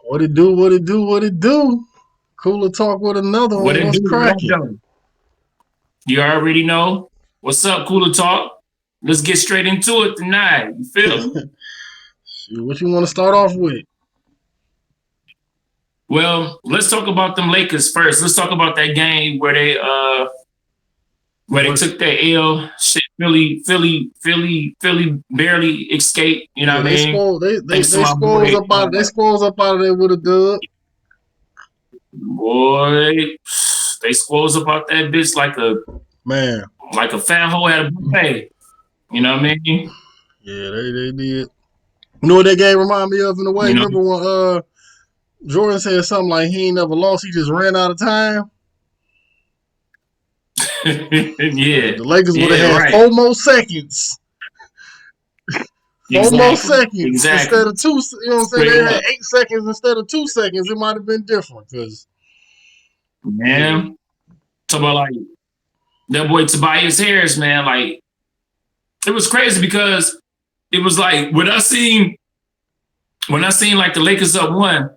What it do? What it do? What it do? Cooler talk with another What one. it What's do? What up, cracking? though? You already know. What's up, Cooler Talk? Let's get straight into it tonight. You feel me? Shoot, what you want to start off with? Well, let's talk about them Lakers first. Let's talk about that game where they What? took that L. Shit, Philly barely escaped. You know Yeah, what I they mean? spoiled. They Thanks to they my squalls boy, up out. They squalls up out of there with a dub. boy. They squoze about that bitch Man, like a fat hoe at a buffet. You know what I mean? yeah, they did. You know what that game remind me of in a way? You know. Remember when Jordan said something like he ain't never lost, he just ran out of time. Yeah, The Lakers would have yeah, had right. 4 more seconds. 4 more seconds instead Exactly. of two. You know what I'm saying? Straight They had up, 8 seconds instead of 2 seconds. It might have been different because yeah, man. Talk about like that boy Tobias Harris, man. Like it was crazy because it was like when I seen like the Lakers up one,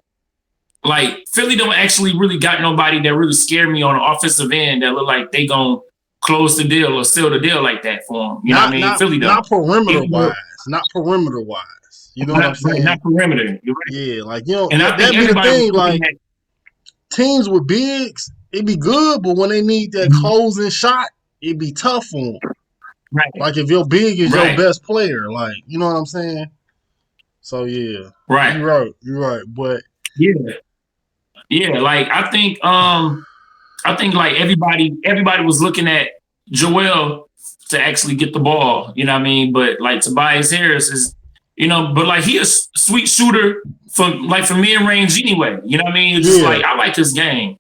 like Philly don't actually really got nobody that really scared me on the offensive end that look like they gonna close the deal or seal the deal like that for them. You know what I not mean? not Philly don't. not perimeter Even though wise, not perimeter wise. You know what I'm not right, saying? not perimeter. You're right. Yeah, like you know And I think that be the everybody was thing. looking Like at. teams with bigs, it be good, but when they need that Mhm. closing shot, it be tough for them. Right, Like if your big is your right, best player, like you know what I'm saying. So yeah, right. you're right. But Yeah, yeah. Like I think like everybody was looking at Joel to actually get the ball, you know what I mean? But like Tobias Harris is, but like he a sweet shooter for mid range anyway. You know what I mean? It's just yeah, like I like his game.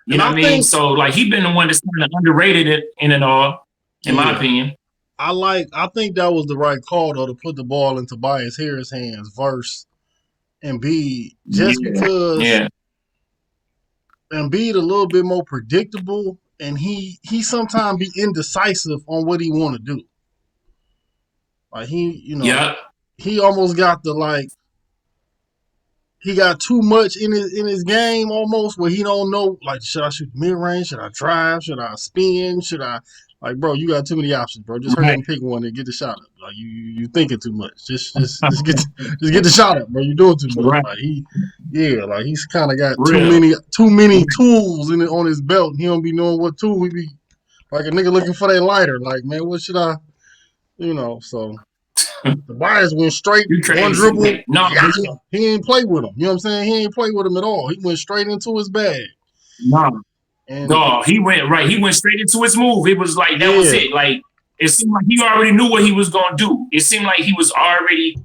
You and know I what I mean? think So like he been the one that's kind of underrated it in it all, in my yeah, opinion. I think that was the right call though to put the ball in Tobias Harris' hands versus Embiid, just Yeah, because yeah, Embiid a little bit more predictable, and he sometimes be indecisive on what he want to do. Like yeah. he almost got the like he got too much in his game almost where he don't know like should I shoot mid range, should I drive, should I spin, should I like bro you got too many options bro just hurry up Right. and pick one and get the shot up like you thinking too much just get the shot up bro you doing too much Right. like like he's kind of got too Real. many tools on his belt and he don't be knowing what tool he be like a nigga looking for that lighter like man what should I so the Tobias went straight, You one crazy. dribble, No, yeah. He ain't play with him. You know what I'm saying? He ain't play with him at all. He went straight into his bag. no. And No, he went right. He went straight into his move. It was like that was yeah, it. Like it seemed like he already knew what he was gonna do. It seemed like he was already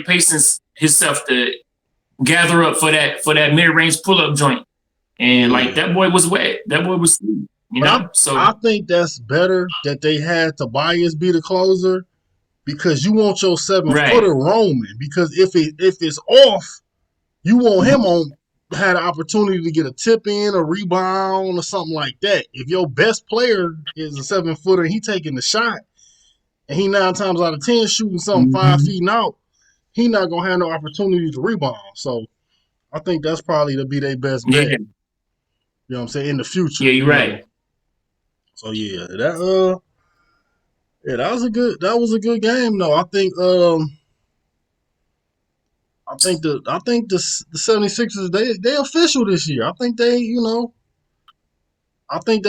pacing himself to gather up for that mid range pull up joint. And like yeah. that boy was wet. That boy was sweet. You But know. I So think that's better that they had Tobias be the closer because you want your 7 footer right. roaming. Because if it's off, you want him on had an opportunity to get a tip in, a rebound, or something like that. If your best player is a 7 footer, he taking the shot, and he 9 times out of 10 shooting something 5 feet Mhm. and out, he not gonna have no opportunity to rebound. So I think that's probably to be their best bet. Yeah. You know what I'm saying in the future. Yeah. You're right. So that was a good game though. I think the 76ers they official this year. I think they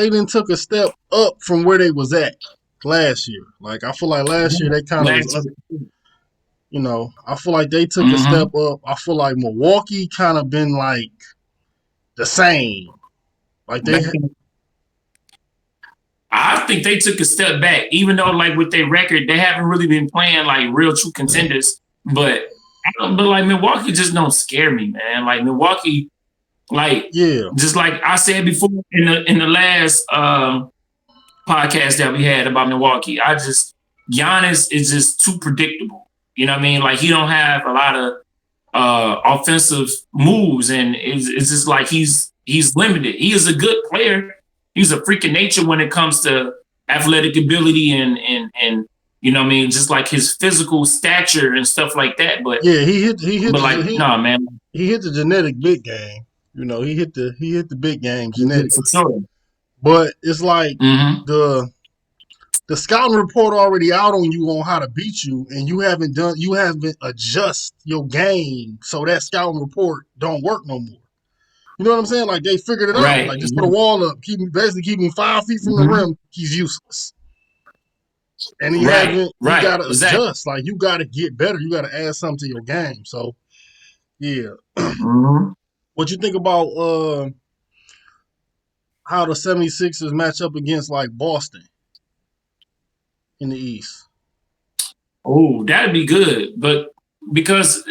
didn't took a step up from where they was at last year. Like I feel like last year Yeah. they kind of was Last up. year. I feel like they took a step Mm-hmm. up. I feel like Milwaukee kind of been like the same. Like they, I think they took a step back, even though like with their record, they haven't really been playing like real true contenders. But like Milwaukee just don't scare me, man. Like Milwaukee, like yeah, just like I said before in the last podcast that we had about Milwaukee, Giannis is just too predictable. You know what I mean? Like he don't have a lot of offensive moves, and it's just like he's limited. He is a good player. He's a freak of nature when it comes to athletic ability and You know what I mean? Just like his physical stature and stuff like that. Yeah, he hit Like, nah, man. he hit the genetic big game. You know, he hit the big game Yeah, for genetically. sure. But it's like Mm-hmm. the scouting report already out on you on how to beat you, and you haven't adjust your game so that scouting report don't work no more. You know what I'm saying? Like they figured it out. Right. Like just put a wall up, basically keep him 5 feet from the Mm-hmm. rim. He's useless, and he Right. haven't. He Right. got to Exactly. adjust. Like you got to get better. You got to add something to your game. So yeah, Mm-hmm. what you think about how the 76ers match up against like Boston in the East? Oh, that'd be good. But because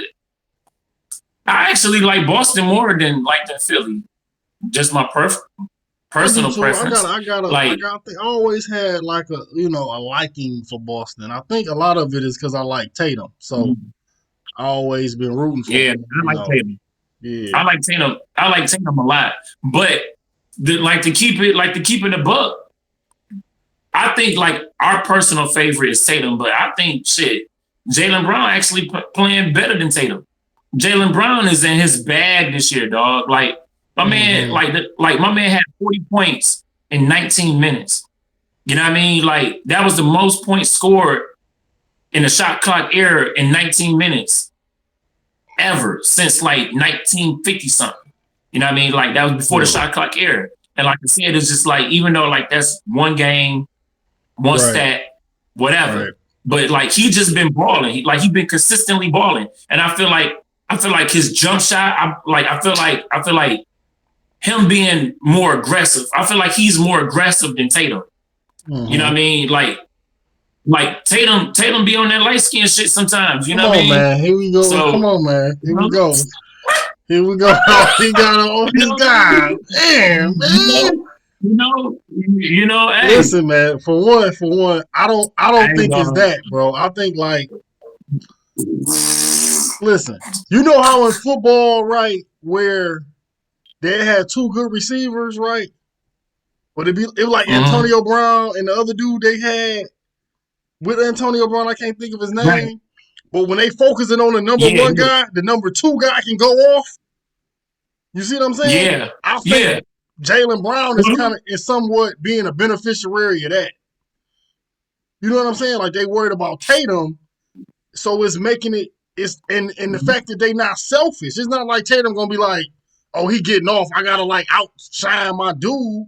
I actually like Boston more than Philly. Just my I do personal too. preference. Like, I always had like a liking for Boston. I think a lot of it is because I like Tatum, so I always been rooting for yeah, him. I You like know, Tatum. yeah. I like Tatum. I like Tatum a lot. But to keep it a buck, I think like our personal favorite is Tatum. But I think shit, Jaylen Brown actually playing better than Tatum. Jaylen Brown is in his bag this year, dog. Like my man, Mm-hmm. like my man had 40 points in 19 minutes. You know what I mean? Like that was the most points scored in the shot clock era in 19 minutes ever since like 1950 something. You know what I mean? Like that was before the Yeah. shot clock era. And like I said, it's just like even though like that's one game, one Right. stat, whatever. Right. But like he just been balling. He been consistently balling. And I feel like his jump shot. I feel like him being more aggressive. I feel like he's more aggressive than Tatum. Mm-hmm. You know what I mean? Like Tatum be on that light skin shit sometimes. You know what I mean? Man. Here we go. So Come on, man. Here we go. Here we go. He got all you his know, guys. Damn, man. Hey, Listen, man. For one, I don't think it's that, bro. I think like, listen. You know how in football, right, where they had two good receivers, right? But it was like Antonio Brown and the other dude they had with Antonio Brown. I can't think of his name. Right. But when they focusing on the number one guy, the number two guy can go off. You see what I'm saying? Yeah. I think Jaylen Brown is somewhat being a beneficiary of that. You know what I'm saying? Like they worried about Tatum, so it's making it and the fact that they not selfish. It's not like Tatum gonna be like, oh, he getting off. I gotta like outshine my dude.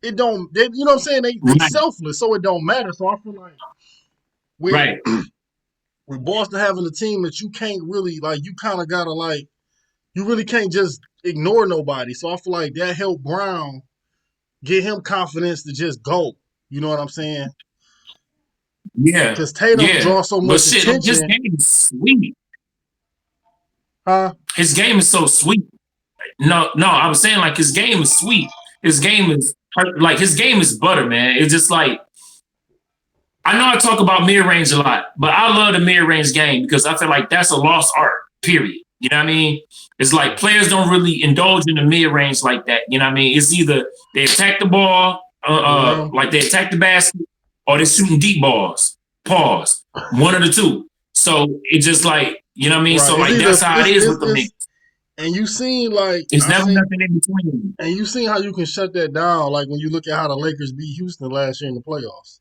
It don't. You know what I'm saying? They selfless, so it don't matter. So I feel like with Boston having a team that you can't really like, you kind of gotta like, you really can't just ignore nobody. So I feel like that helped Brown get him confidence to just go. You know what I'm saying? Yeah. Because Tatum draws so much attention. His game is sweet. Huh? His game is so sweet. No, I was saying like his game is sweet. His game is butter, man. It's just like, I know I talk about mid-range a lot, but I love the mid-range game because I feel like that's a lost art, period. You know what I mean? It's like players don't really indulge in the mid-range like that. You know what I mean? It's either they attack the ball, like they attack the basket, or they're shooting deep balls. Pause. One of the two. So it's just like, you know what I mean? Right. So like that's how it is with the mix. And you seen like it's never nothing in between. And you seen how you can shut that down, like when you look at how the Lakers beat Houston last year in the playoffs.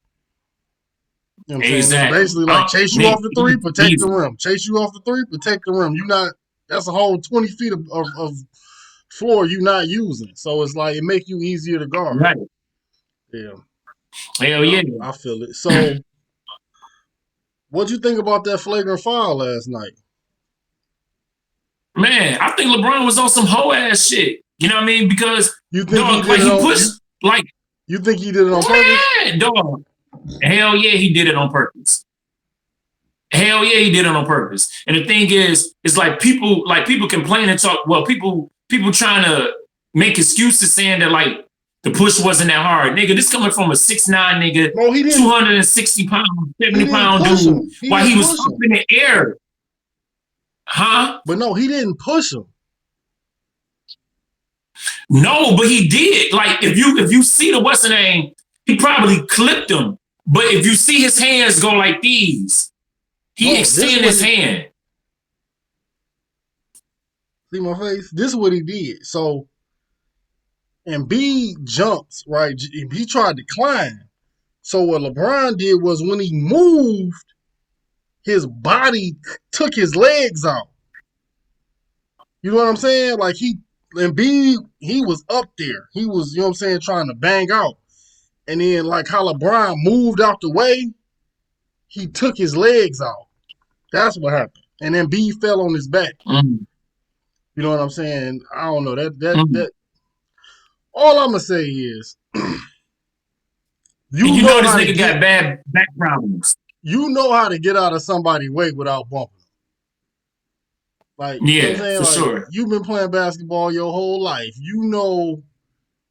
You know what I'm saying? Basically, like chase you off the three, protect the rim. Chase you off the three, protect the rim. That's a whole 20 feet of floor you not using. So it's like it make you easier to guard. Right. Yeah. Hell yeah. I feel it. So what'd you think about that flagrant foul last night? Man, I think LeBron was on some hoe ass shit. You know what I mean? Because you think he pushed like, you think he did it on purpose? Dog. Hell yeah, he did it on purpose. Hell yeah, he did it on purpose. And the thing is, it's like people complain and talk. Well, people trying to make excuses saying that like the push wasn't that hard. Nigga, this coming from a 6'9" nigga, 260 pound, 70 pound dude, while he was up in the air. Huh? But no, he didn't push him. No, but he did. Like if you see the what's the name, he probably clipped him. But if you see his hands go like these, he extended his hand. See my face? This is what he did. So Embiid jumps, right? He tried to climb. So what LeBron did was when he moved, his body took his legs out. You know what I'm saying? Like Embiid, he was up there. He was, you know what I'm saying, trying to bang out. And then like how LeBron moved out the way, he took his legs out. That's what happened. And then Embiid fell on his back. Mm-hmm. You know what I'm saying? I don't know. That all I'm gonna say is you know this nigga got bad back problems. You know how to get out of somebody's way without bumping them. Like, yeah, you know what I'm saying? For like, sure. You've been playing basketball your whole life. You know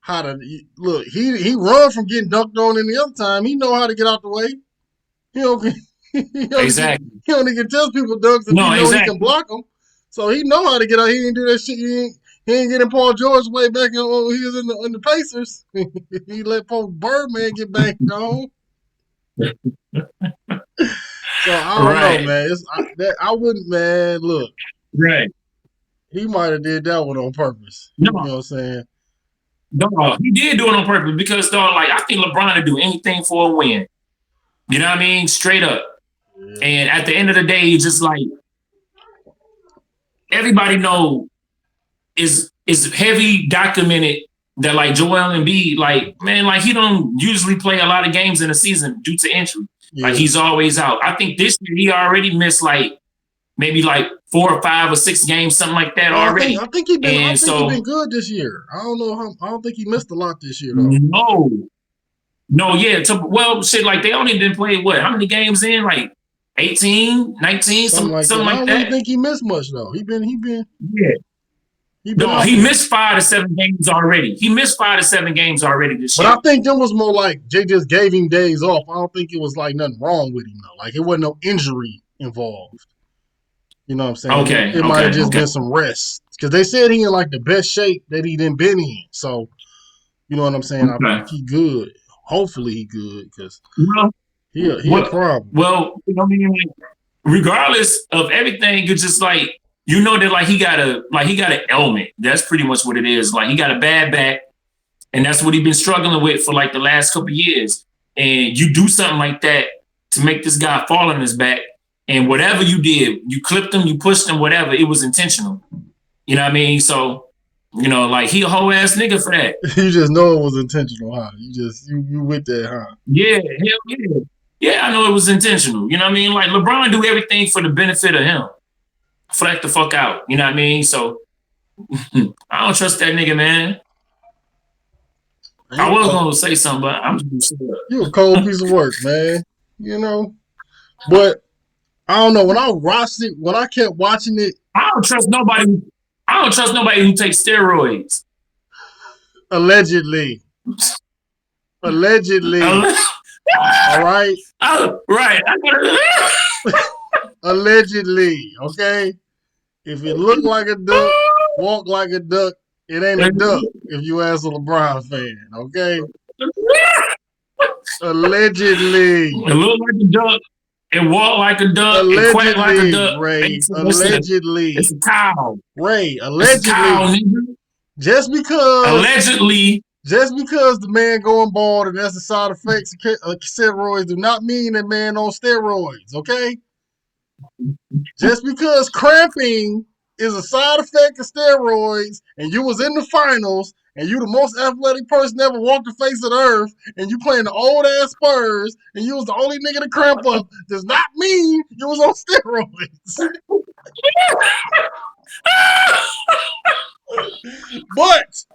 how to look. He run from getting dunked on in the other time. He know how to get out the way. Exactly. He only can tell people dunks if he can block them. So he know how to get out. He didn't do that shit. He ain't getting Paul George way back when he was in the Pacers. He let Paul Birdman get banged on. So I don't know, man. I wouldn't, man. Look, right. He might have did that one on purpose. No. You know what I'm saying? No, he did do it on purpose because, dog, like I think LeBron would do anything for a win. You know what I mean? Straight up. Yeah. And at the end of the day, it's just like everybody know is heavy documented that like Joel Embiid, like, man, like he don't usually play a lot of games in a season due to injury. Yeah. Like he's always out. I think this year he already missed like maybe like 4 or 5 or 6 games, something like that already. I think he's been good this year. I don't think he missed a lot this year though. No, yeah. Well, shit, like they only been playing what? How many games in? Like 18, 19, something like that. I don't really think he missed much though. He been yeah. He missed 5 to 7 games already. He missed 5 to 7 games already this year. But I think that was more like Jay just gave him days off. I don't think it was like nothing wrong with him though. Like it wasn't no injury involved. You know what I'm saying? Okay. It might have just been some rest. Because they said he in like the best shape that he done been in. So, you know what I'm saying? I think he good. Hopefully he good because he a problem. Well, you know what I mean? Like, regardless of everything, it's just like, you know that like he got an ailment. That's pretty much what it is. Like he got a bad back, and that's what he's been struggling with for like the last couple of years. And you do something like that to make this guy fall on his back. And whatever you did, you clipped him, you pushed him, whatever, it was intentional. You know what I mean? So, you know, like he a whole ass nigga for that. You just know it was intentional, huh? You with that, huh? Yeah, hell yeah. Yeah, I know it was intentional. You know what I mean? Like LeBron do everything for the benefit of him. Flat the fuck out. You know what I mean? So I don't trust that nigga, man. I was gonna say something, but I'm just you a cold piece of work, man. You know? But I don't know. When I kept watching it, I don't trust nobody who takes steroids. Allegedly. All right. Right. Allegedly. Okay. If it look like a duck, walk like a duck, it ain't a duck. If you ask a LeBron fan, okay. Allegedly. It look like a duck. It walk like a duck. It quack like a duck. Ray, allegedly. It's a cow. Ray, allegedly. It's a cow, nigga. Just because the man going bald and that's the side effects of steroids do not mean that man on steroids, okay? Just because cramping is a side effect of steroids and you was in the finals and you the most athletic person ever walked the face of the earth, and you playing the old ass Spurs, and you was the only nigga to cramp up, does not mean you was on steroids. But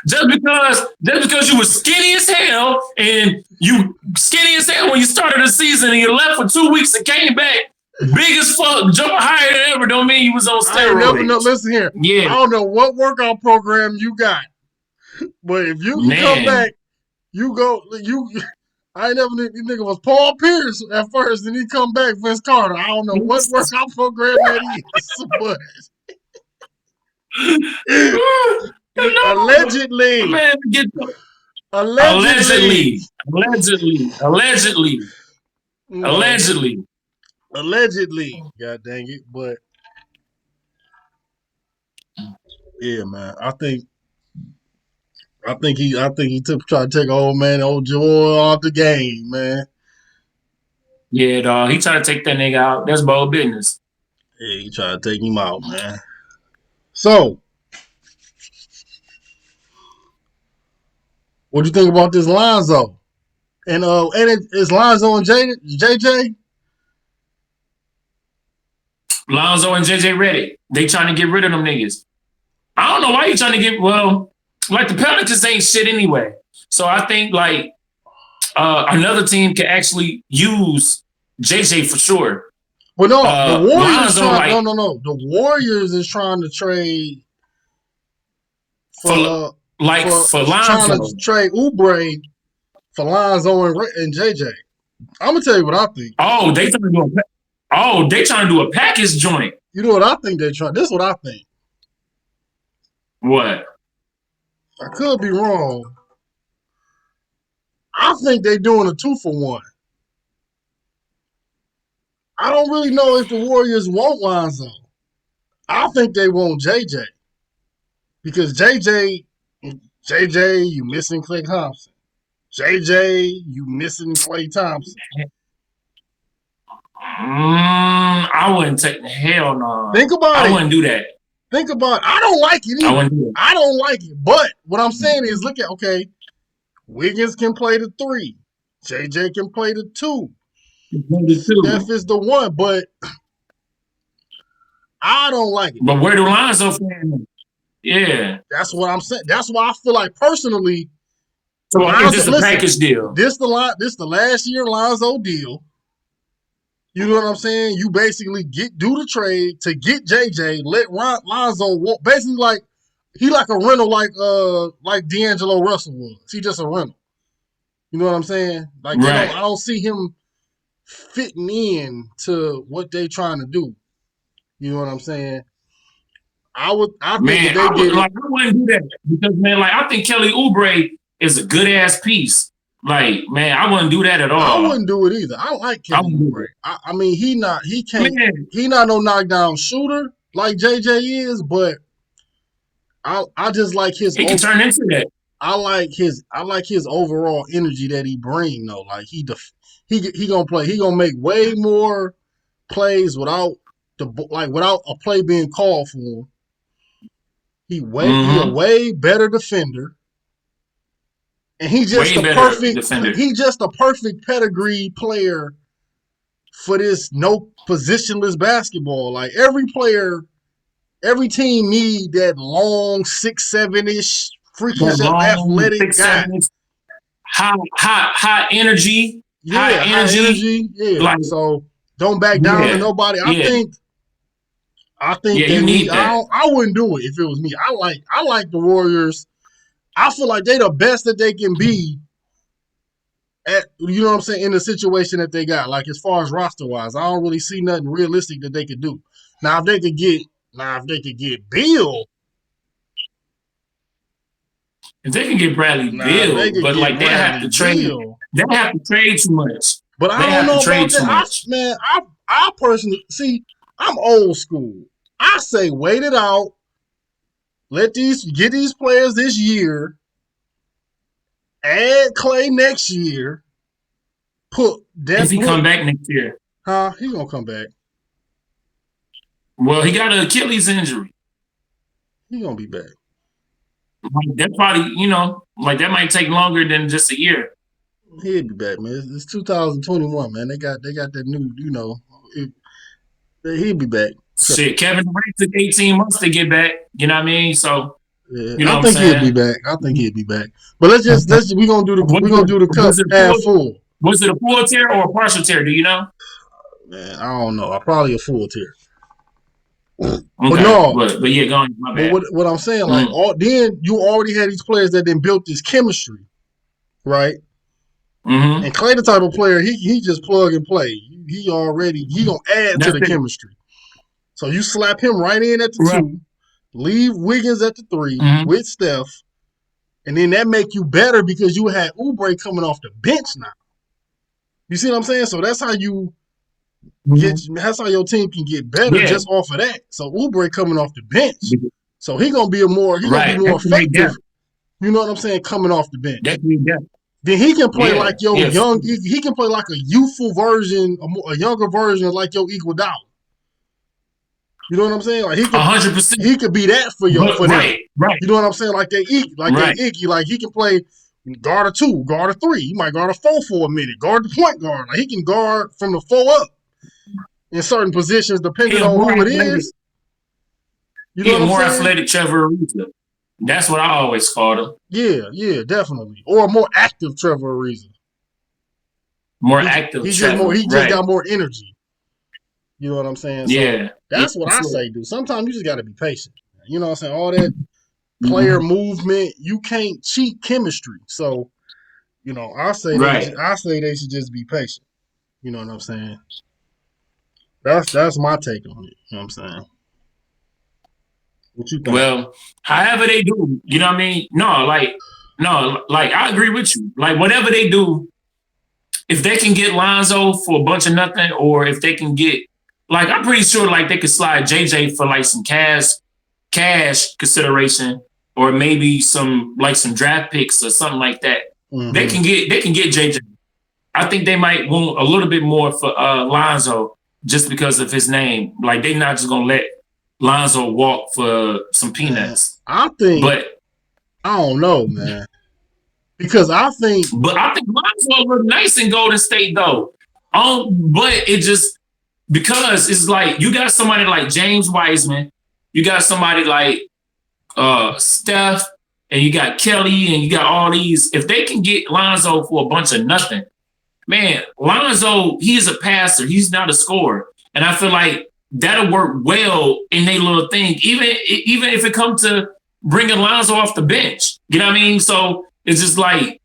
just because you were skinny as hell, and you skinny as hell when you started the season, and you left for 2 weeks and came back big as fuck, jumping higher than ever, don't mean you was on steroids. I never know. Listen here. Yeah. I don't know what workout program you got, but if you come back, I never knew this nigga was Paul Pierce at first, and he come back Vince Carter. I don't know what workout program that is, but allegedly. Man, Allegedly. No, allegedly. God dang it. But yeah, man. I think he tried to take old Joel off the game, man. Yeah, dog. He tried to take that nigga out. That's bold business. Yeah, he tried to take him out, man. So, what do you think about this Lonzo? And it's Lonzo and JJ. Lonzo and JJ Redick. They trying to get rid of them niggas. I don't know why you trying to get, well, like the Pelicans ain't shit anyway. So I think like another team can actually use JJ for sure. Well, no, the Warriors Lonzo, trying. Like, no. The Warriors is trying to trade for Lonzo. Trying to trade Oubre for Lonzo and JJ. I'm gonna tell you what I think. They trying to do a package joint. You know what I think they're trying? This is what I think. What? I could be wrong. I think they're doing a 2-for-1. I don't really know if the Warriors want Lonzo. I think they want JJ. Because JJ, you missing Klay Thompson. JJ, you missing Klay Thompson. I wouldn't take hell no. Think about it. I wouldn't do that. Think about it. I don't like it either. I don't like it. But what I'm saying is, look at, okay, Wiggins can play the 3. JJ can play the 2. Steph is the 1, but I don't like it. But where do Lonzo fit in? Yeah. That's what I'm saying. That's why I feel like personally. So Lonzo, is this a package deal? This the last year Lonzo deal. You know what I'm saying? You basically do the trade to get JJ, let Lonzo walk. Basically, like he like a rental, like D'Angelo Russell was. He just a rental. You know what I'm saying? Like I don't see him fitting in to what they trying to do. You know what I'm saying? I wouldn't do that because, man, like I think Kelly Oubre is a good ass piece. Like, man, I wouldn't do that at all. I wouldn't do it either. I like Kelly Oubre. I mean, he not no knockdown shooter like JJ is, but I just like his. He can turn into that. I like his overall energy that he bring though. Like he gonna play. He gonna make way more plays without a play being called for him. He a way better defender. And he's just a perfect pedigree player for this no positionless basketball. Like every team need that long 6'7" freakish athletic guy. High energy. High energy. Yeah. Like, so don't back down to nobody. I think you need that. I wouldn't do it if it was me. I like the Warriors. I feel like they're the best that they can be at, you know what I'm saying, in the situation that they got. Like as far as roster wise, I don't really see nothing realistic that they could do. Now if they could get Beal. If they can get Bradley Beal, but like they have to trade too much. But I don't know about that. I personally see. I'm old school. I say wait it out. Get these players this year. Add Klay next year. If he come back next year, he gonna come back. Well, he got an Achilles injury. He gonna be back. Like, that probably, that might take longer than just a year. He'll be back, man. It's 2021, man. They got that new, he'll be back. Shit, Kevin Durant took 18 months to get back. You know what I mean? So, I think he'll be back. But we're gonna do the cut half full. Was it a full tear or a partial tear? Do you know? Man, I don't know. Probably a full tear. Okay. But yeah, go on. My bad. But what I'm saying, then you already had these players that then built this chemistry, right? Mm-hmm. And Klay the type of player, he just plug and play. He gonna add to the chemistry. So you slap him right in at the 2, leave Wiggins at the 3 with Steph, And then that make you better because you had Oubre coming off the bench now. You see what I'm saying? So that's how you that's how your team can get better Yeah. just off of that. So Oubre coming off the bench. So he gonna be more Right. That can make effective, that. you know what I'm saying, coming off the That bench. can make that. Then he can play Yeah. like your Yeah. young he can play like a youthful version, a younger version of like your Iguodala. You know what I'm saying? Like 100%. he could be that But for them. right. Right. You know what I'm saying? Like they Right. Iggy, like he can play guard a 2, guard a 3. He might guard a 4 for a minute, guard the point guard. Like he can guard from the 4 up in certain positions He depending a on more who it athletic. is. You know He what a I'm more saying? athletic Trevor Ariza. That's what I always called him. Yeah, definitely. Or a more active Trevor Ariza. More active Trevor. He just Right. got more energy. You know what I'm saying? So Yeah. Yeah. that's what I say, dude. Sometimes you just gotta be patient. You know what I'm saying? All that player movement, you can't cheat chemistry. So, you know, Right. I say they should just be patient. You know what I'm saying? That's my take on it. You know what I'm saying? What you think? Well, however they do, you know what I mean? No, like I agree with you. Like whatever they do, if they can get Lonzo for a bunch of nothing, or if they can get like I'm pretty sure like they could slide JJ for like some cash consideration, or maybe some like some draft picks or something like that. Mm-hmm. They can get JJ. I think they might want a little bit more for Lonzo just because of his name. Like they're not just gonna let Lonzo walk for some peanuts. I think But I don't know, man. Because I think Lonzo look nice in Golden State though. But it just because it's like you got somebody like James Wiseman, you got somebody like Steph, and you got Kelly, and you got all these. If they can get Lonzo for a bunch of nothing, man, Lonzo, he's a passer. He's not a scorer. And I feel like that'll work well in their little thing, even if it comes to bringing Lonzo off the bench. You know what I mean? So it's just like,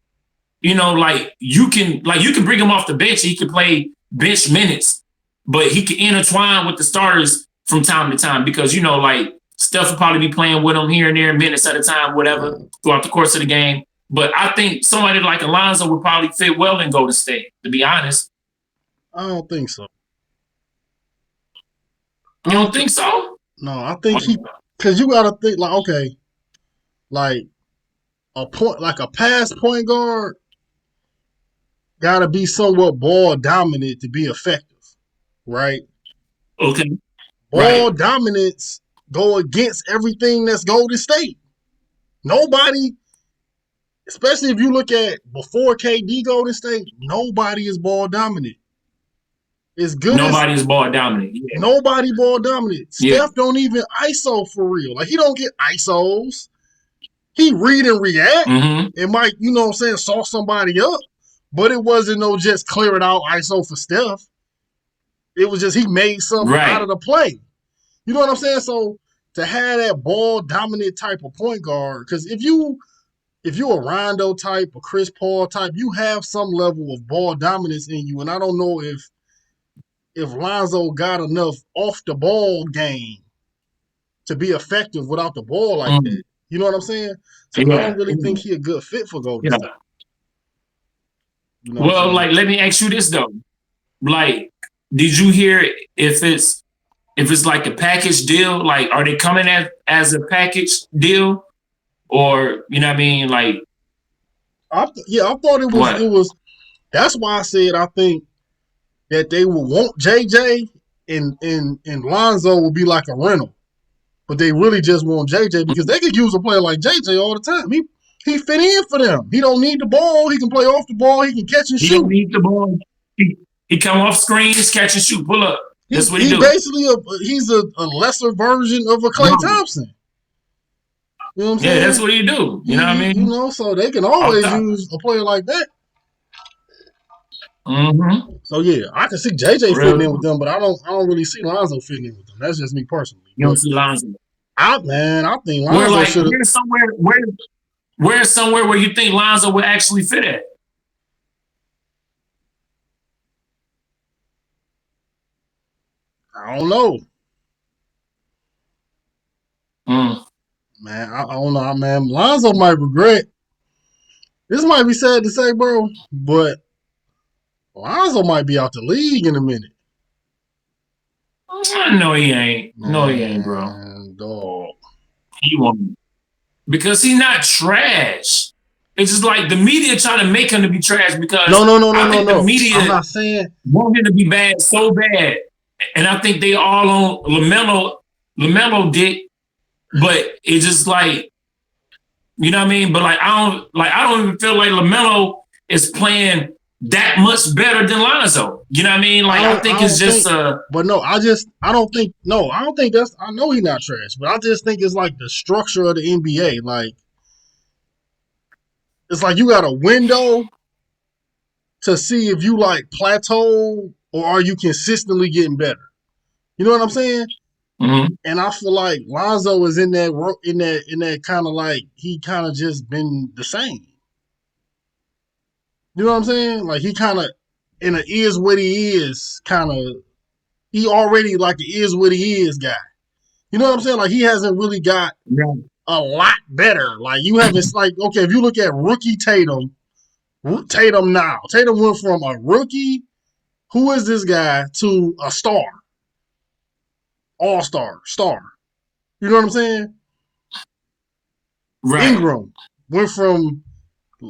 like you can bring him off the bench. He can play bench minutes, but he can intertwine with the starters from time to time because, like Steph will probably be playing with him here and there, minutes at a time, whatever, throughout the course of the game. But I think somebody like Alonzo would probably fit well in Golden State, to be honest. I don't think so. You don't think so? No, I think because you gotta think like, okay, like a pass point guard gotta be somewhat ball dominant to be effective, right? Okay. Ball dominance go against everything that's Golden State. Nobody, especially if you look at before KD Golden State, nobody is ball dominant. As good as nobody is ball dominant. Yeah. nobody ball dominant. Yeah. Steph don't even ISO for real. Like he don't get ISOs. He read and react. Mm-hmm. It might, you know what I'm saying, saw somebody up, but it wasn't no just clear it out ISO for Steph. It was just he made something out of the play. You know what I'm saying? So to have that ball dominant type of point guard, because if you a Rondo type, a Chris Paul type, you have some level of ball dominance in you. And I don't know if Lonzo got enough off the ball game to be effective without the ball like that. You know what I'm saying? So I don't really think he a good fit for Golden State. You know well, like, let me ask you this though. Like, did you hear if it's like a package deal? Like, are they coming as a package deal, or you know what I mean? Like, I thought it was. That's why I said I think that they will want JJ and Lonzo will be like a rental, but they really just want JJ because they could use a player like JJ all the time. He fit in for them. He don't need the ball. He can play off the ball. He can catch and shoot. He don't need the ball. He come off screens, catch and shoot, pull up. That's what he do. Basically he's a lesser version of a Klay Thompson. You know what I'm saying? Yeah, that's what he do. You know what I mean? You know, so they can always use a player like that. Mm-hmm. So yeah, I can see JJ fitting in with them, but I don't really see Lonzo fitting in with them. That's just me personally. You don't see Lonzo. I think Lonzo should have. Where's somewhere where you think Lonzo would actually fit at? I don't know. Man, I don't know, man. Lonzo might regret This might be sad to say, bro, but Lonzo might be out the league in a minute. No, he ain't. No, he ain't, bro. Man, dog. He won't. Because he's not trash. It's just like the media trying to make him to be trash because I think the media I'm not saying want him to be bad so bad. And I think they all on LaMelo dick, but it's just like, you know what I mean? But like I don't even feel like LaMelo is playing that much better than Lonzo. You know what I mean? Like I think it's just but no, I don't think that's I know he's not trash, but I just think it's like the structure of the NBA. Like it's like you got a window to see if you like plateau or are you consistently getting better. You know what I'm saying? Mm-hmm. And I feel like Lonzo is in that kind of like he kind of just been the same. You know what I'm saying? Like he kind of in a is what he is kind of. He already like the is what he is guy. You know what I'm saying? Like he hasn't really got a lot better. Like you haven't like okay, if you look at rookie Tatum now, Tatum went from a rookie, who is this guy, to a star, all-star, star. You know what I'm saying? Right. Ingram went from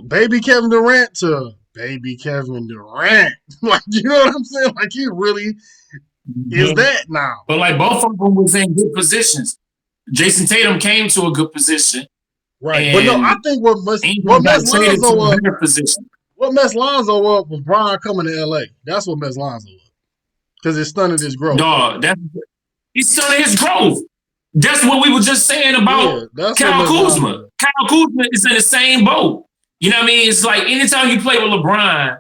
baby Kevin Durant to baby Kevin Durant. Like you know what I'm saying? Like he really is that now. But like both of them was in good positions. Jason Tatum came to a good position. Right. But no, I think what messed Lonzo up. What messed Lonzo up was Bron coming to LA. That's what messed Lonzo up. Because it stunted his growth. Dog, he stunted his growth. That's what we were just saying about Kyle Kuzma. Kyle Kuzma is in the same boat. You know what I mean? It's like anytime you play with LeBron,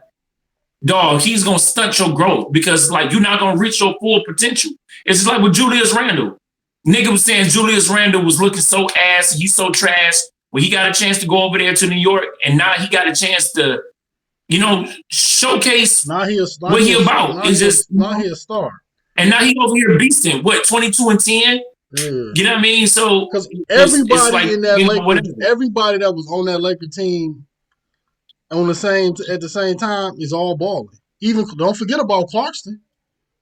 dog, he's gonna stunt your growth because like you're not gonna reach your full potential. It's just like with Julius Randle. Nigga was saying Julius Randle was looking so ass, he's so trash. When he got a chance to go over there to New York, and now he got a chance to, you know, showcase what he about. It's just now he a star. And now he over here beasting, what, 22 and 10? Yeah. You know what I mean? So because everybody like, in that Lakers, everybody that was on that Laker team at the same time is all balling. Even don't forget about Clarkson.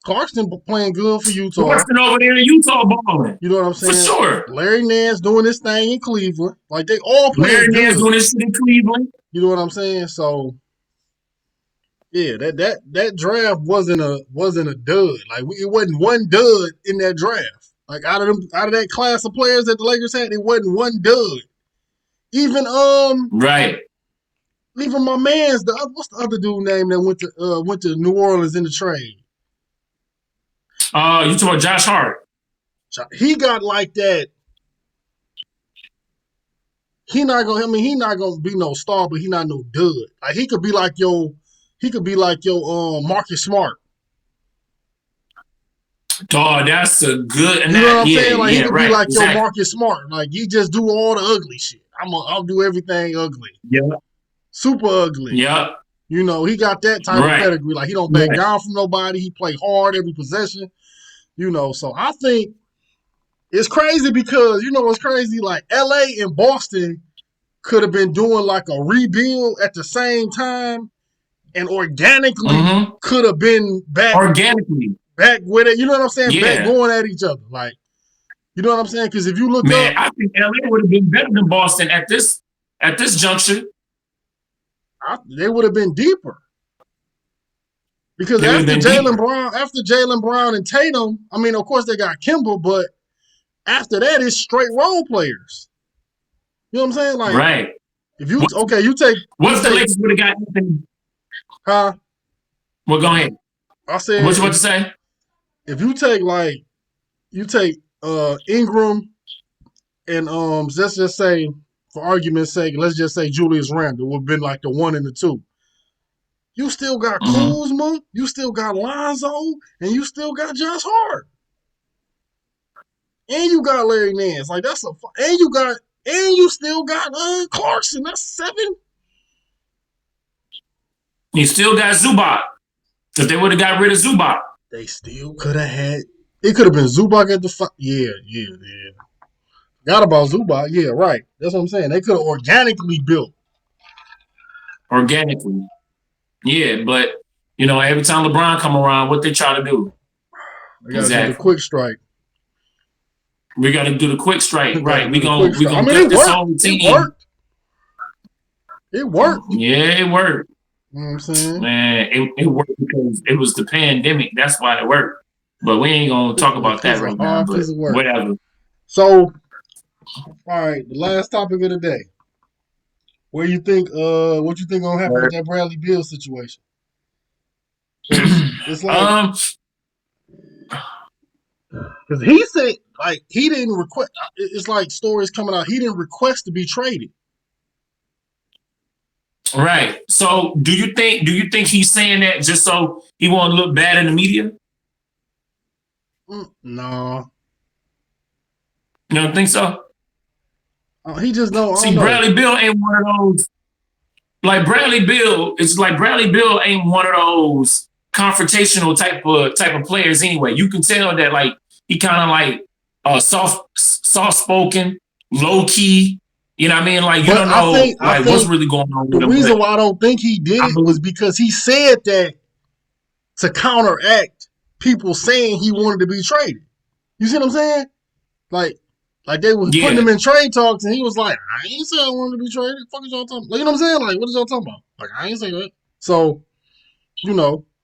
Clarkson playing good for Utah. Clarkson over there in Utah balling. You know what I'm saying? For sure. Larry Nance doing this thing in Cleveland. Like they all playing Larry Nance doing this shit in Cleveland. You know what I'm saying? So yeah, that draft wasn't a dud. Like it wasn't one dud in that draft. Like out of that class of players that the Lakers had, it wasn't one dud. Even right. Even my man's what's the other dude name that went to New Orleans in the trade? You talking about Josh Hart? He got like that. He not gonna be no star, but he not no dud. Like he could be like your Marcus Smart. Dog, that's a good. You know what I'm saying? Like he could be like your Marcus Smart. Like he just do all the ugly shit. I'll do everything ugly. Yeah. Super ugly. Yeah. You know, he got that type of pedigree. Like he don't back down from nobody. He play hard every possession. You know, so I think it's crazy because you know what's crazy? Like LA and Boston could have been doing like a rebuild at the same time and organically could have been back with it. You know what I'm saying? Yeah. Back going at each other. Like, you know what I'm saying? Because if you look up, I think LA would have been better than Boston at this juncture. They would have been deeper. Because after Jaylen Brown and Tatum, I mean, of course they got Kimball, but after that, it's straight role players. You know what I'm saying? Like, if you you take what if the Lakers would have got anything? Huh? Well, go ahead. I said what you want to say? If you take Ingram and let's just say for argument's sake, let's just say Julius Randle would have been like the 1 and the 2. You still got Kuzma, you still got Lonzo, and you still got Josh Hart. And you got Larry Nance. Like and you still got Clarkson. That's 7. You still got Zubac. If they would have got rid of Zubac. They still could have had it could have been Zubac at the Yeah. Forgot about Zubac. Yeah, right. That's what I'm saying. They could have organically built. organically. Yeah, but every time LeBron come around, what they try to do? They gotta do the quick strike. We got to do the quick strike, right? We gonna it gut this whole team. It worked. It worked. Yeah, it worked. You know what I'm saying? Man, it worked because it was the pandemic. That's why it worked. But we ain't gonna talk about that right now. But whatever. So, all right, the last topic of the day. What you think gonna happen with that Bradley Beal situation? It's like because he said like he didn't request. It's like stories coming out. He didn't request to be traded. Right. So, do you think he's saying that just so he won't look bad in the media? No. You don't think so? He just don't. See, Bradley Beal ain't one of those. Like Bradley Beal, it's like Bradley Beal ain't one of those confrontational type of players anyway. You can tell that like he kind of like soft spoken, low key. You know what I mean? Like you don't know what's really going on with him. The reason why I don't think he did it was because he said that to counteract people saying he wanted to be traded. You see what I'm saying? Like they was putting him in trade talks, and he was like, "I ain't say I wanted to be traded. The fuck is y'all talking about?" Like, you know what I'm saying? Like, what is y'all talking about? Like, I ain't say that. So,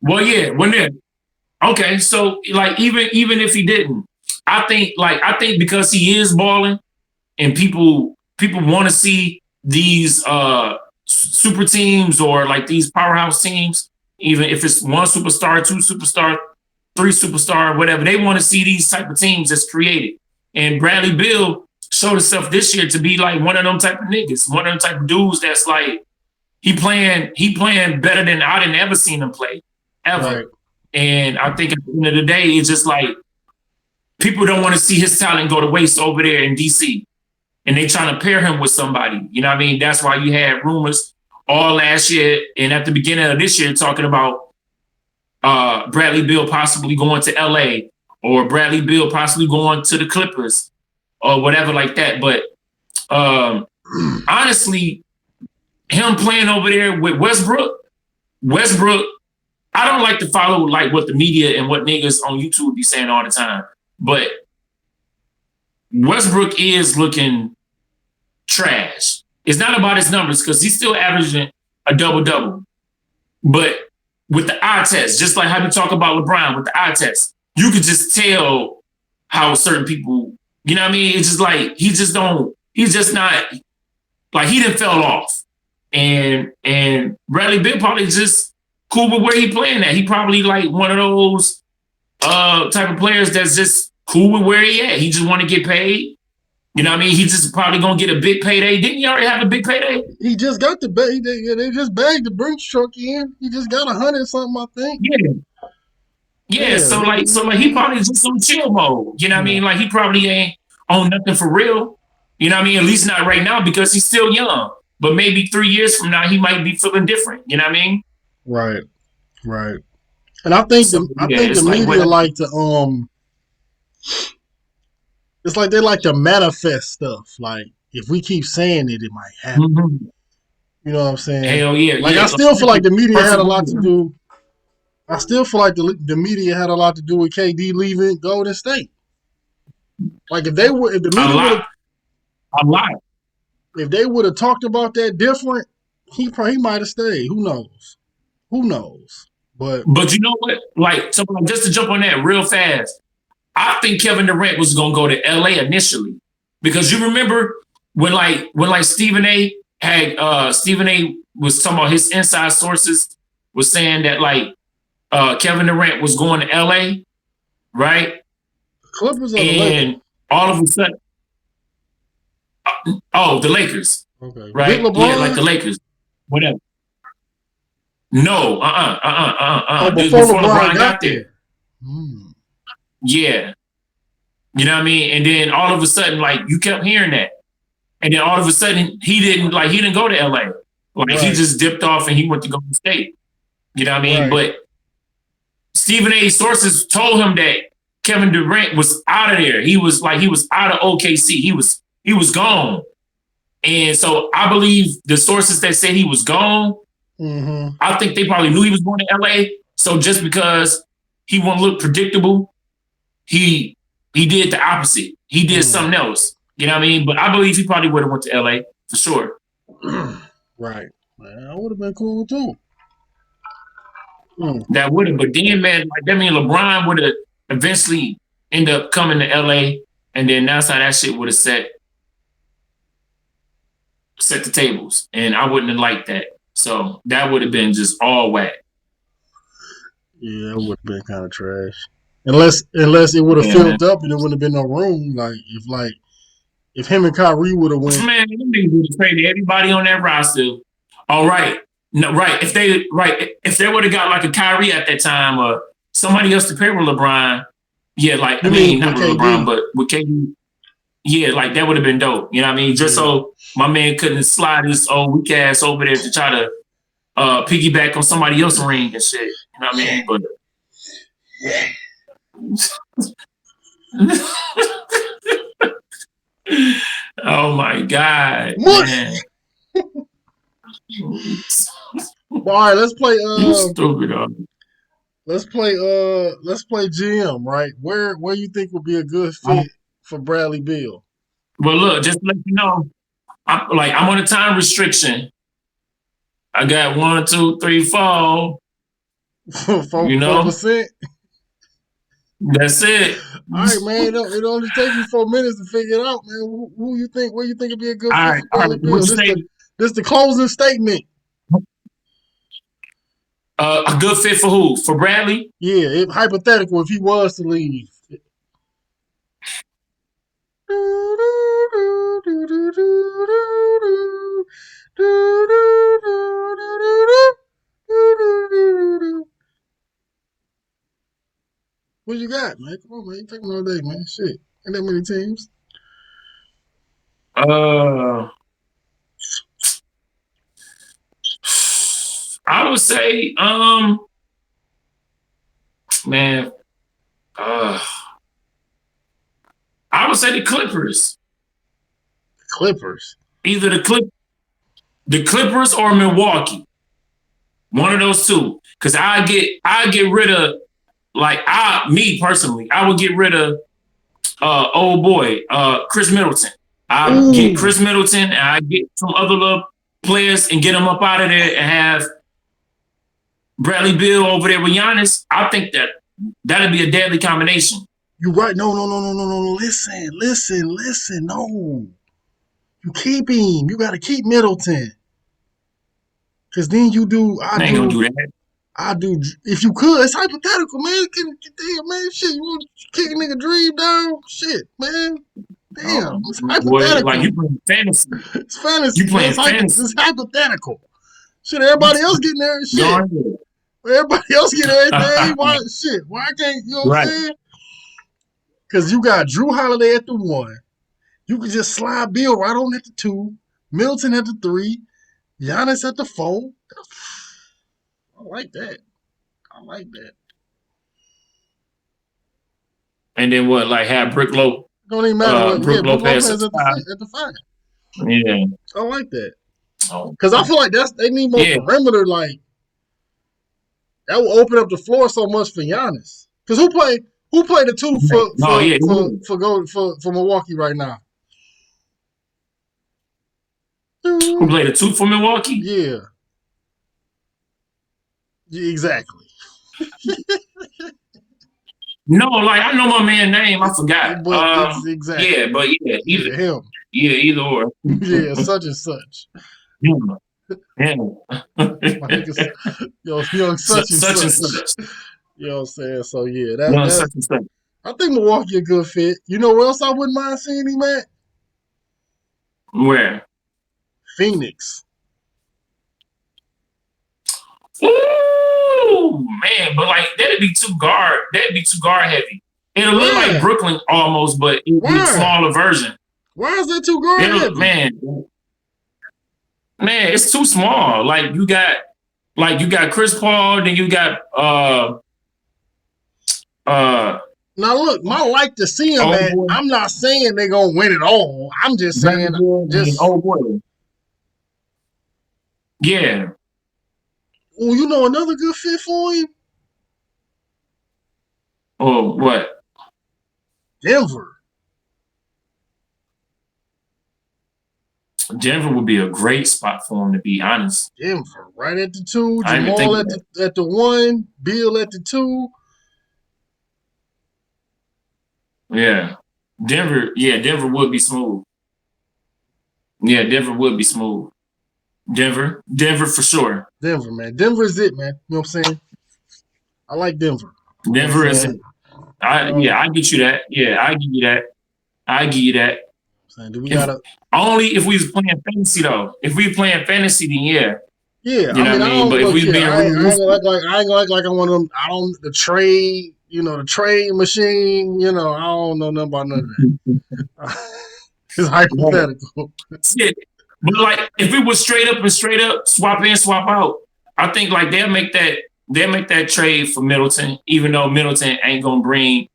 Well, yeah, when they're okay. So, like, even if he didn't, I think because he is balling, and people want to see these super teams or like these powerhouse teams, even if it's one superstar, two superstar, three superstar, whatever, they want to see these type of teams that's created. And Bradley Beal showed himself this year to be like one of them type of niggas, one of them type of dudes that's like he playing better than I didn't ever seen him play ever. Right. And I think at the end of the day, it's just like people don't want to see his talent go to waste over there in DC, and they trying to pair him with somebody. You know what I mean? That's why you had rumors all last year and at the beginning of this year talking about Bradley Beal possibly going to LA. Or Bradley Beal possibly going to the Clippers or whatever like that. But honestly, him playing over there with Westbrook, I don't like to follow like what the media and what niggas on YouTube be saying all the time. But Westbrook is looking trash. It's not about his numbers because he's still averaging a double-double. But with the eye test, just like how we talk about LeBron with the eye test, you could just tell how certain people, you know what I mean? It's just like, he's just not, like he done fell off. And Bradley Beal probably just cool with where he playing at. He probably like one of those type of players that's just cool with where he at. He just want to get paid. You know what I mean? He just probably going to get a big payday. Didn't he already have a big payday? He just got the bag. They just bagged the Brinks truck in. He just got 100 something, I think. Yeah, so he probably just on chill mode. You know what I mean? Like he probably ain't on nothing for real. You know what I mean? At least not right now because he's still young. But maybe 3 years from now he might be feeling different. You know what I mean? Right. And I think the media like to it's like they like to manifest stuff. Like if we keep saying it, it might happen. Mm-hmm. You know what I'm saying? Hell yeah. Like I still feel like the media had a lot to do. I still feel like the media had a lot to do with KD leaving Golden State. Like if the media if they would have talked about that different, he might have stayed. Who knows? But you know what? Like, so just to jump on that real fast, I think Kevin Durant was gonna go to LA initially because you remember when Stephen A. was talking about his inside sources was saying that like. Kevin Durant was going to LA, right? Clippers or the Lakers? All of a sudden, the Lakers. Okay. Right? Yeah, like the Lakers. Whatever. No, Before LeBron got there. Yeah. You know what I mean? And then all of a sudden, like you kept hearing that. And then all of a sudden he didn't go to LA. Like he just dipped off and he went to Golden State. You know what I mean? But Stephen A. sources told him that Kevin Durant was out of there. He was out of OKC. He was gone. And so I believe the sources that said he was gone Mm-hmm. I think they probably knew he was going to LA. So just because he won't look predictable, he did the opposite. He did something else. You know what I mean? But I believe he probably would have went to LA for sure. Right. Man, that would have been cool too. That would have. But then, man, like that mean LeBron would have eventually end up coming to LA, and then that's how that shit would have set the tables, and I wouldn't have liked that. So that would have been just all whack. Yeah, it would have been kind of trash. Unless it would have filled up and there wouldn't have been no room. If him and Kyrie would have went, man, them niggas would have traded everybody on that roster. All right, no, right. If they would have got like a Kyrie at that time or somebody else to pair with LeBron, yeah, like I mean not with LeBron, but with KD, yeah, like that would have been dope. You know what I mean? Just so my man couldn't slide his old weak ass over there to try to piggyback on somebody else's ring and shit. You know what I mean? But oh my God, man. All right, let's play. Stupid. Let's play GM. Right, where you think would be a good fit for Bradley Beal? Well, look, just to let you know, I'm on a time restriction. I got 1, 2, 3, 4. 4%. That's it. All right, man. It only takes you 4 minutes to figure it out, man. Who you think? Where you think would be a good fit for Bradley Beal? This the closing statement. A good fit for who? For Bradley? Yeah, hypothetical if he was to leave. What you got, man? Come on, man. Take one all day, man. Shit. Ain't that many teams. I would say, man, I would say the Clippers. Clippers. Either the Clippers or Milwaukee. One of those two. Because I get rid of, me personally, I would get rid of old boy, Chris Middleton. I get Chris Middleton and I get some other little players and get them up out of there and have Bradley Beal over there with Giannis. I think that'd be a deadly combination. You're right. No. Listen. No. You keep him. You got to keep Middleton. Because then you do. I ain't gonna do that. I do. If you could, it's hypothetical, man. Damn, man. Shit, you want to kick a nigga dream down? Shit, man. Damn, it's hypothetical. Boy, like you playing fantasy. It's fantasy. You playing fantasy. It's hypothetical. Shit, everybody else getting there and shit. Everybody else getting everything. Why shit? Why can't you know what I'm saying? Because you got Drew Holiday at the 1. You could just slide Bill right on at the 2, Middleton at the 3, Giannis at the 4. I like that. And then what? Like have Brook Lopez. Don't even matter. Brook Lopez at the 5. Yeah, I like that. Because I feel like they need more perimeter. Like that will open up the floor so much for Giannis. Because who played the 2 for Milwaukee right now? Who played the 2 for Milwaukee? Yeah, exactly. No, like I know my man's name. I forgot. But exactly. Yeah, but either him. Yeah, either or. Yeah, such and such. Yeah. Young such and such. You know what I'm saying? So yeah, such and such. I think Milwaukee a good fit. You know where else I wouldn't mind seeing him at? Where? Phoenix. Ooh, man, but like that'd be too guard heavy. It'll look like Brooklyn almost, but it'd be a smaller version. Why is that too guard heavy? Man, it's too small. Like you got Chris Paul, then you got Now look, I like to see him at. I'm not saying they're gonna win it all. I'm just saying boy. Yeah. Oh, you know another good fit for him? Or what? Denver. Denver would be a great spot for him, to be honest. Denver, right at the 2, I didn't even think Jamal of that. at the 1, Bill at the 2. Yeah. Denver, yeah, Denver would be smooth. Yeah, Denver would be smooth. Denver for sure. Denver, man. Denver is it, man. You know what I'm saying? I like Denver. You know what Denver I'm is, saying? I get you that. Yeah, I give you that. I give you that. Saying, do we If gotta? only if we was playing fantasy though. If we playing fantasy, then yeah, Yeah, you I know mean, what I I mean. don't But if look we here. being realistic, I ain't gonna act like I'm one of them. I don't the trade. You know, the trade machine. You know, I don't know nothing about none of that. It's hypothetical. shit. But like if it was straight up, swap in, swap out, I think like they'll make that trade for Middleton, even though Middleton ain't gonna bring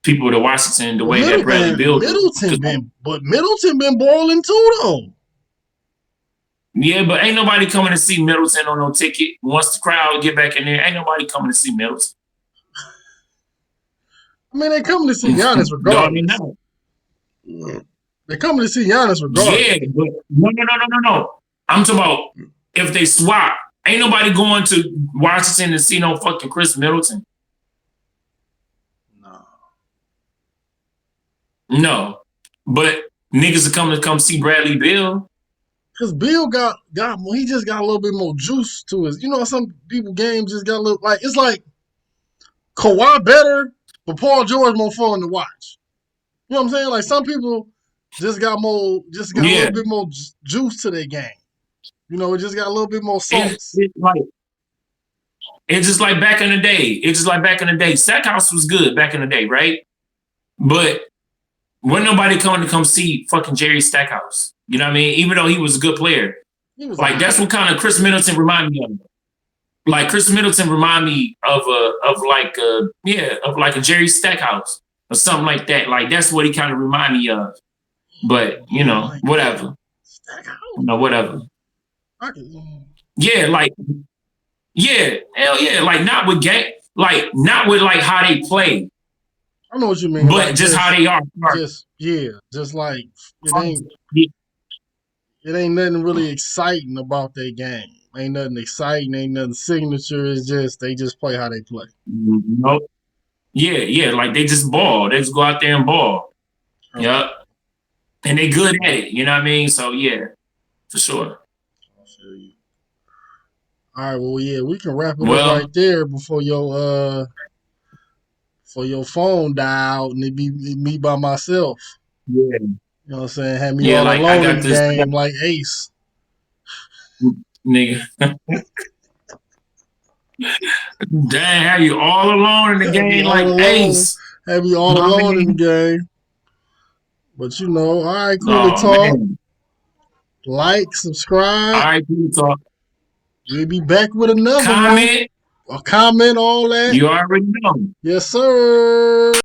people to Washington the Well, way that Bradley Beal do. Middleton been balling too though. Yeah, but ain't nobody coming to see Middleton on no ticket. Once the crowd get back in there, ain't nobody coming to see Middleton. I mean, they coming to see Giannis Dog, you regardless. know. They coming to see Giannis Yeah, regardless. but no. I'm talking about if they swap. Ain't nobody going to Washington to see no fucking Chris Middleton. No. No. But niggas are coming to come see Bradley Beal. Cause Bill got he just got a little bit more juice to his. You know, some people games just got a little like it's like Kawhi better, but Paul George more fun to watch. You know what I'm saying? Like some people just got a Yeah. little bit more juice to their game. You know, it just got a little bit more sauce. It's just like back in the day. It's just like back in the day. Stackhouse was good back in the day, right? But wasn't nobody coming to come see fucking Jerry Stackhouse. You know what I mean? Even though he was a good player. Like that's what kind of Chris Middleton reminded me of. Like Chris Middleton remind me of like a Jerry Stackhouse or something like that. Like that's what he kind of remind me of. But you know, whatever. You know, whatever. Yeah, like hell yeah. Like not with game, like not with like how they play. I know what you mean, but like just how they are. Just like it ain't nothing really exciting about their game. Ain't nothing exciting. Ain't nothing signature. It's just they just play how they play. Nope. Yeah. Like they just ball. They just go out there and ball. Okay. Yep. And they good at it. You know what I mean? So yeah, for sure. All right. Well, yeah, we can wrap it up right there before your phone die out and it be me by myself. Yeah. You know what I'm saying? Had me all like, alone in the game like Ace. Nigga. Damn, have you all alone in the game like Ace. Have you all alone in the game. But you know, all right, cool to talk. Man. Like, subscribe. All right, cool to talk. We'll be back with another comment. One. A comment, all that. You already know. Yes, sir.